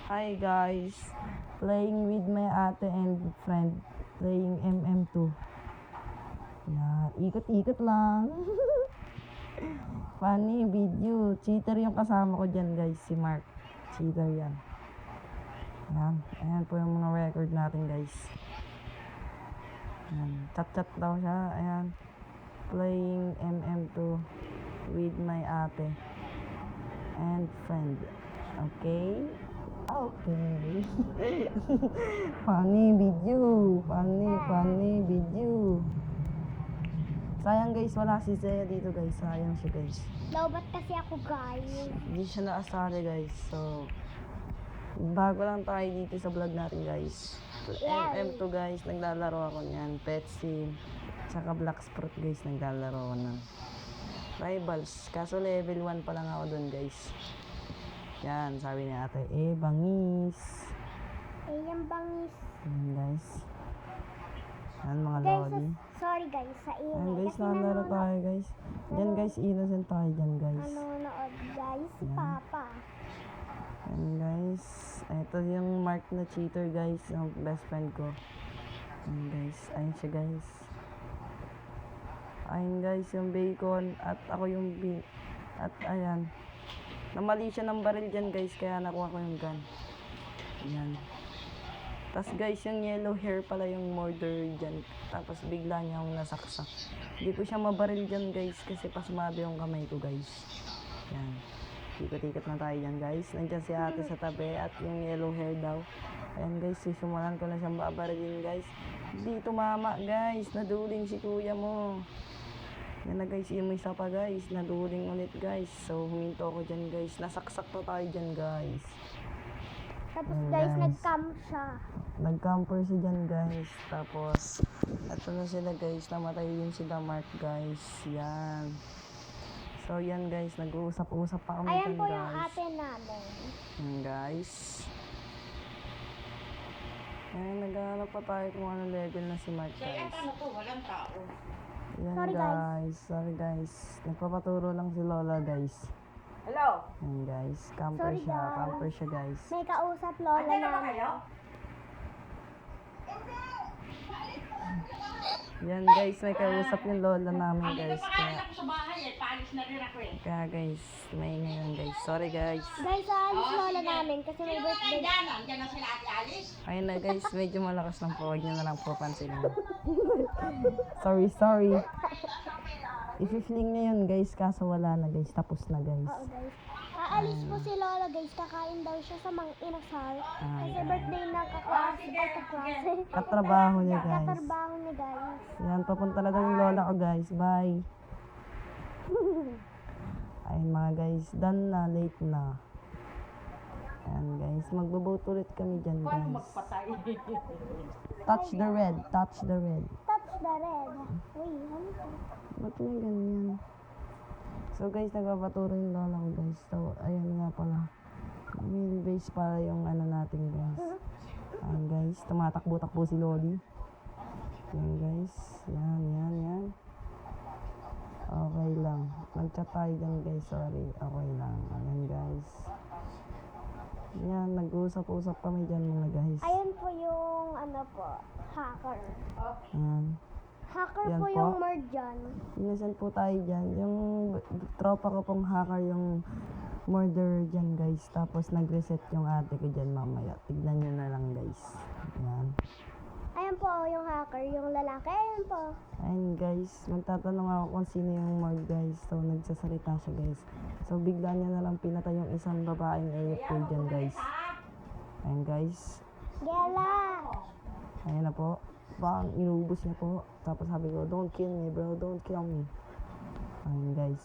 Hi guys, playing with my ate and friend, playing MM2. Yan, ikot-ikot lang. Funny video, cheater yung kasama ko dyan guys, si Mark. Cheater yan. Yan, ayan po yung mga record natin guys. Yan, chat-chat daw siya, ayan. Playing MM2 with my ate and friend. Okay? Okay. Funny video. Funny video. Sayang guys, wala si Zaya dito guys. Sayang siya guys. Lobat kasi ako guys. Hindi siya nakasali guys. So, bago lang tayo dito sa vlog natin guys. MM2 guys, naglalaro ako niyan. Petsim. Tsaka Black Sprite guys, naglalaro ako ng Rivals. Kaso level 1 pa lang ako dun guys. Yan, sabi ni ate, bangis. Yung bangis. Yan guys. Yan mga Guys, lodi. sorry guys sa ingay. Yan guys, Kasi nalaro tayo guys. Yan guys, innocent tayo dyan guys. nanonood guys, si Yan. Papa. Yan guys. Ito yung Mark na cheater guys, yung best friend ko. Yan guys, ayun siya guys. Ayun guys, yung bacon at ako yung at ayan. Namali siya ng baril dyan guys, kaya nakuha ko yung gun. Yan. Tapos guys, yung yellow hair pala yung murder dyan. Tapos bigla niya akong nasaksak. Hindi ko siya mabaril dyan guys, kasi pasmado yung kamay ko guys. Yan. Ikot-ikot na tayo dyan guys. Nandyan si ate sa tabi at yung yellow hair daw. Ayan guys, sisimulan ko na siyang babarilin guys. Hindi tumama guys, naduling si kuya mo. Yan na guys, yung isa pa guys, naduling ulit guys. So huminto ako dyan guys, nasaksak to tayo dyan guys. Tapos Ayan, guys, guys. nag-camp siya. Nag-camper siya dyan guys. Tapos, ito na sila guys, namatay din sila Mark guys. Yan. So yan guys, nag-uusap-usap pa kami Ayan dyan po yung guys. ate namin. Yan guys. Ayan, naghahanap pa tayo kung anong level na si Mark guys. Ano to, walang tao. Yan Sorry, guys, sorry guys. Nagpapaturo lang si Lola guys. Hello? Yan guys, camper Sorry, siya, guys. camper siya guys. May kausap lola Ano na ba namin. kayo? Yan guys, may kausap yung Lola namin Hindi guys. na pa kain ako sa bahay eh. Paalis na rin ako eh. Kaya guys, may ngayon guys. Sorry guys. Guys, aalis lola namin kasi may Sino mga birthday. dyan? Andiyan na sila Ate Alice? Ayun na guys, medyo malakas ng po. Huwag nyo na lang po pansinin. Sorry. I-fling na yun guys, kaso wala na guys. Tapos na guys. Oo guys. Aalis po si lola guys, kakain daw siya sa Mang Inasal. Kasi guys. birthday na kaklase. Katrabaho niya guys. Katrabaho niya guys. Yan, papunta na daw yung lola ko guys. Bye. Ayun mga guys, done na, late na. Ayan guys, magbo-vote ulit kami dyan Paano guys. magpatay? Touch the red, touch the red. Touch the red. Uy, ano to? Ba't may ganyan? So guys, nagpapaturo yung lola ko guys. So, ayun nga pala. Wheelbase para yung ano natin guys. Ayan guys, tumatakbo-takbo si Lodi. Yan guys, yan. Okay lang. Nag-chat tayo dyan guys, sorry. Okay lang. Ayan guys. Yan, nag-uusap-usap kami dyan mga guys. Ayan po yung ano po, hacker. Ayan. Hacker Yan po po. yung Merjan. Innocent po tayo dyan. Yung tropa ko pong hacker yung murder dyan guys. Tapos nag-reset yung ate ko dyan mamaya. Tignan nyo na lang guys. Ayan. Ayan po yung hacker, yung lalaki. Ayan po. Ayan guys. Magtatanong ako kung sino yung murder guys. So nagsasalita siya guys. So bigla niya na lang pinatay yung isang babaeng AFK dyan guys. Ayan guys. Gela! Ayan na po. Bang, inubos niya po. Tapos sabi ko, don't kill me bro, don't kill me. Ayun guys.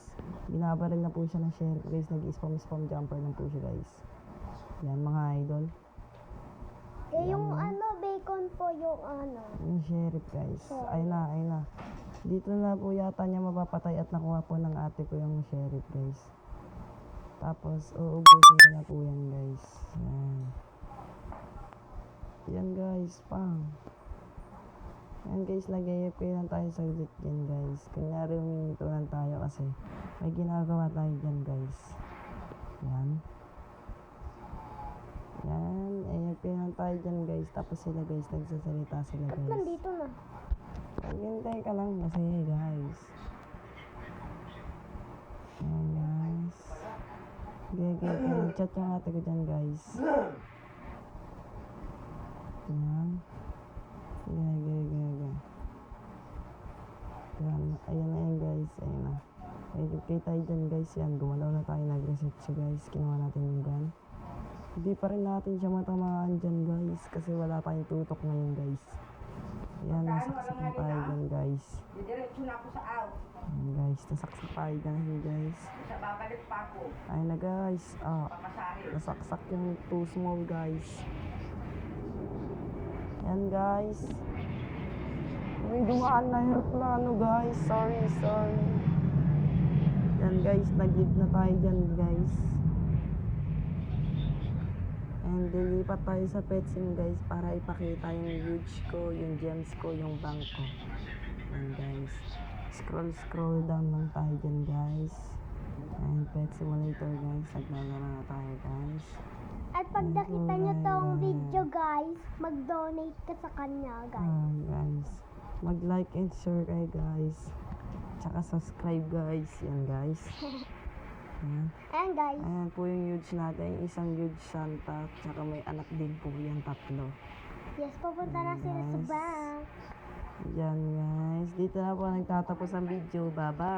Binabaril na po siya ng sheriff guys. Nag-spam jumper lang po siya guys. Yan mga idol. Yung ano, bacon po yung ano. Yung sheriff guys. Ayun na. Dito na po yata niya mapapatay at nakuha po ng ate ko yung sheriff guys. Tapos uubusin niya na po yan guys. Yan. Yan guys, pang. Yan guys, nag-AFK lang tayo saglit dyan guys. Kunyari huminto lang tayo kasi may ginagawa tayo dyan guys. Yan. Yan. tayo dyan guys. Tapos sila guys, nagsasalita sila guys. Nandito na. Hintay ka lang kasi guys. Ayan guys. Nag-chat yung ate ko dyan guys. Ayan. Ayan na yan guys. Ayan na. Okay tayo dyan guys. Yan. Gumalaw na tayo. Nag-reset siya guys. Kinuha natin yung gun. Hindi pa rin natin siya matamaan dyan guys. Kasi wala tayong tutok ngayon guys. Ayan. Nasaksak na tayo dyan guys. Didiretso na ako sa out. Ayan guys. Nasaksak tayo dyan guys. Sa babalik pa ako. Ayun na guys. Pamasahe. Nasaksak yung too small guys. Ayan guys. May dumaan na aeroplano guys. Sorry. Yan guys, nag-leave na tayo dyan guys. And lilipat tayo sa PetSim guys para ipakita yung huge ko, yung gems ko, yung bank ko. Yan guys. Scroll down lang tayo dyan guys. And Pet Simulator guys, naglalaro na tayo guys. At pag nakita nyo tong video guys, mag-donate ka sa kanya guys. Guys, mag-like and share kayo guys. Tsaka subscribe guys. Yan guys. Yan. Ayan guys. Ayan po yung huge natin. Isang huge Santa. Tsaka may anak din po yan. 3. Yes, pupunta na sila sa Guys. bank. Yan guys. Dito na po nagtatapos ang video. Bye bye.